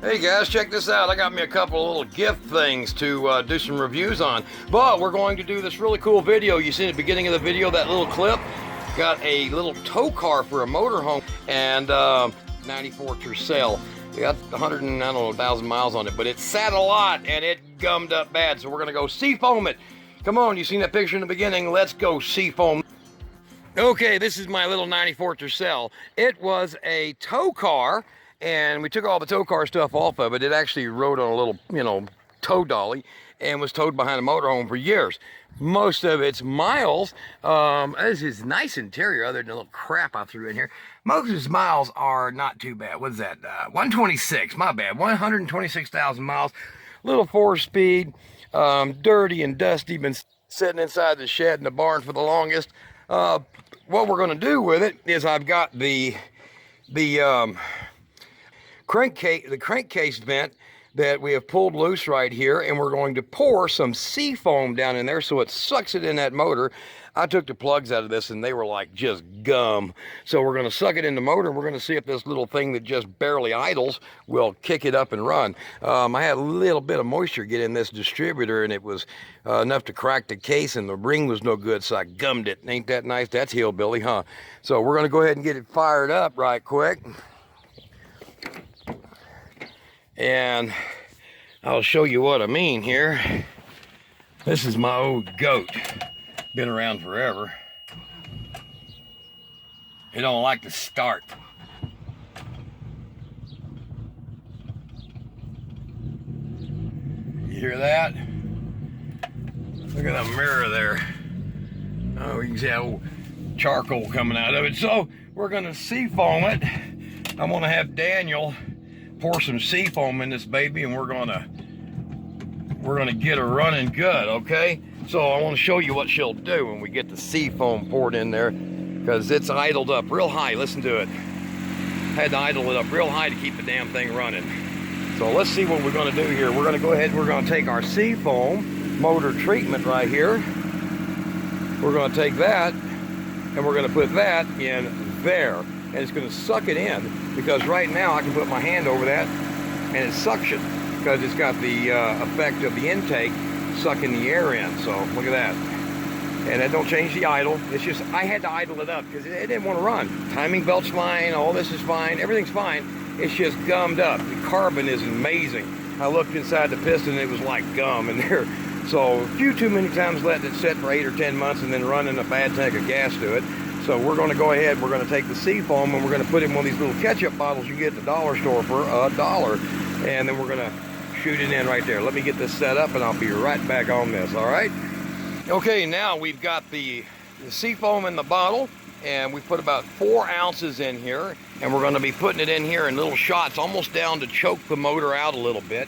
Hey guys, check this out. I got me a couple of little gift things to do some reviews on. But we're going to do this really cool video. You see at the beginning of the video, that little clip? Got a little tow car for a motorhome and 94 Tercel. We got 1,000 miles on it, but it sat a lot and it gummed up bad. So we're gonna go Seafoam it. Come on, you seen that picture in the beginning? Let's go Seafoam. Okay, this is my little 94 Tercel. It was a tow car, and we took all the tow car stuff off of it. It actually rode on a little, tow dolly and was towed behind a motorhome for years. Most of its miles, this is nice interior other than the little crap I threw in here. Most of its miles are not too bad. What's that? 126, my bad, 126,000 miles. Little 4-speed, dirty and dusty, been sitting inside the shed in the barn for the longest. What we're gonna do with it is I've got the crankcase vent that we have pulled loose right here, and we're going to pour some Seafoam down in there so it sucks it in that motor. I took the plugs out of this and they were like just gum. So we're going to suck it in the motor, and we're going to see if this little thing that just barely idles will kick it up and run. I had a little bit of moisture get in this distributor, and it was enough to crack the case, and the ring was no good, so I gummed it. Ain't that nice? That's hillbilly, huh? So we're going to go ahead and get it fired up right quick. And I'll show you what I mean here. This is my old goat. Been around forever. It don't like to start. You hear that? Look at the mirror there. Oh, you can see how charcoal coming out of it. So we're gonna Seafoam it. I'm gonna have Daniel pour some Seafoam in this baby, and we're gonna get her running good, okay? So I want to show you what she'll do when we get the Seafoam poured in there, because it's idled up real high. Listen to it. Had to idle it up real high to keep the damn thing running. So let's see what we're going to do here. We're going to go ahead and we're going to take our Seafoam motor treatment right here. We're going to take that and we're going to put that in there, and it's going to suck it in, because right now I can put my hand over that and it's suction, because it's got the effect of the intake sucking the air in. So look at that. And that don't change the idle. It's just I had to idle it up because it didn't want to run. Timing belt's fine, all this is fine, everything's fine. It's just gummed up. The carbon is amazing. I looked inside the piston, it was like gum in there. So a few too many times letting it sit for 8 or 10 months and then running a bad tank of gas to it. So we're going to go ahead, we're going to take the Seafoam and we're going to put it in one of these little ketchup bottles you get at the dollar store for $1. And then we're going to shoot it in right there. Let me get this set up and I'll be right back on this, all right? Okay, now we've got the Seafoam in the bottle, and we put about 4 ounces in here, and we're going to be putting it in here in little shots, almost down to choke the motor out a little bit.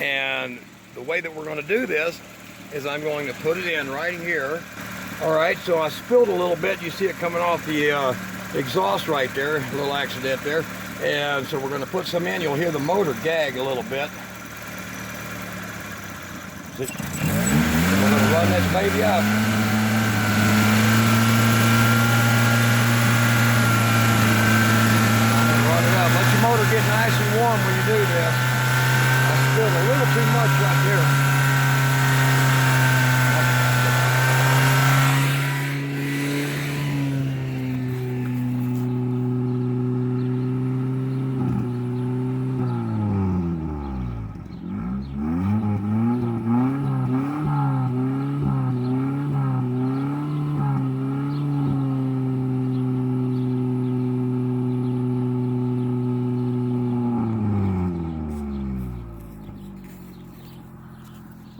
And the way that we're going to do this is I'm going to put it in right here. All right, so I spilled a little bit. You see it coming off the exhaust right there, a little accident there. And so we're going to put some in. You'll hear the motor gag a little bit. We're going to run this baby up. Run it up. Let your motor get nice and warm when you do this. I spilled a little too much right here.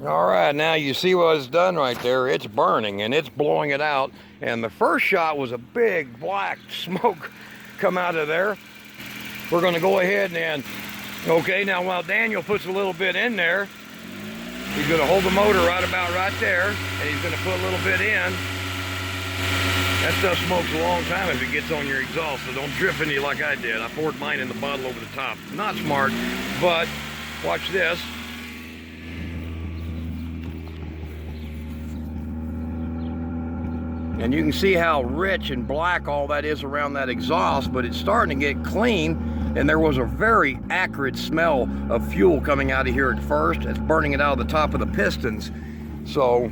All right, now you see what it's done right there. It's burning and it's blowing it out. And the first shot was a big black smoke come out of there. We're gonna go ahead and, okay, now while Daniel puts a little bit in there, he's gonna hold the motor right about right there, and he's gonna put a little bit in. That stuff smokes a long time if it gets on your exhaust, so don't drip into you like I did. I poured mine in the bottle over the top. Not smart, but watch this. And you can see how rich and black all that is around that exhaust, but it's starting to get clean. and there was a very acrid smell of fuel coming out of here at first. It's burning it out of the top of the pistons. So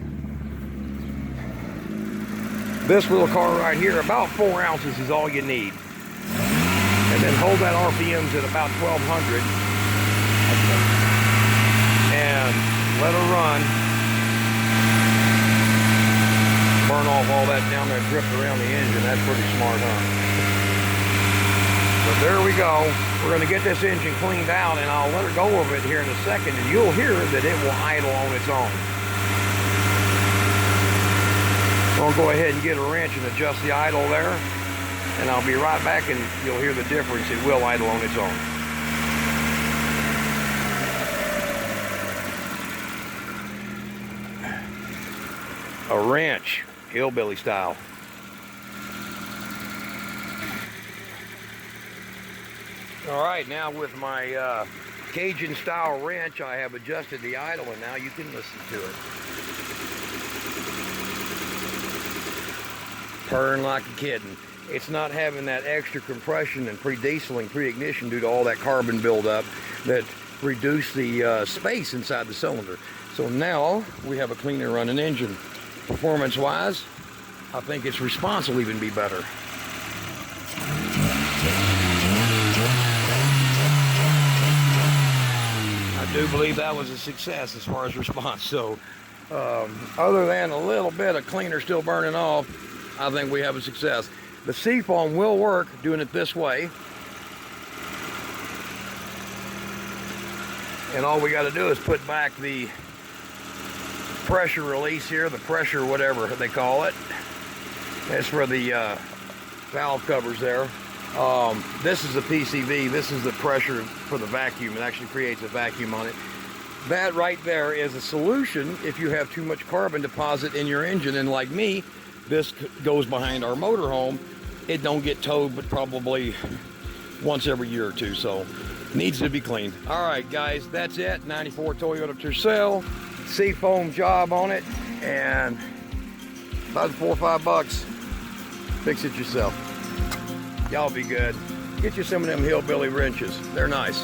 this little car right here, about 4 ounces is all you need. And then hold that RPMs at about 1200 and let her run. Burn off all that down there dripped around the engine. That's pretty smart, huh? So there we go. We're going to get this engine cleaned out, and I'll let her go over it here in a second, and you'll hear that it will idle on its own. I'll go ahead and get a wrench and adjust the idle there, and I'll be right back, and you'll hear the difference. It will idle on its own. A wrench, hillbilly style. All right, now with my Cajun style wrench, I have adjusted the idle, and now you can listen to it. Purring like a kitten. It's not having that extra compression and pre-dieseling, pre-ignition due to all that carbon buildup that reduced the space inside the cylinder. So now we have a cleaner running engine. Performance-wise, I think its response will even be better. I do believe that was a success as far as response. So other than a little bit of cleaner still burning off, I think we have a success. The Seafoam will work doing it this way. And all we got to do is put back the pressure release here, the pressure whatever they call it. That's for the valve covers there. This is the PCV. This is the pressure for the vacuum. It actually creates a vacuum on it. That right there is a solution if you have too much carbon deposit in your engine. And like me, this goes behind our motorhome. It don't get towed but probably once every year or two, so needs to be cleaned. All right, guys, that's it. 94 Toyota Tercel, Seafoam job on it, and about 4 or 5 bucks. Fix it yourself. Y'all be good. Get you some of them hillbilly wrenches. They're nice.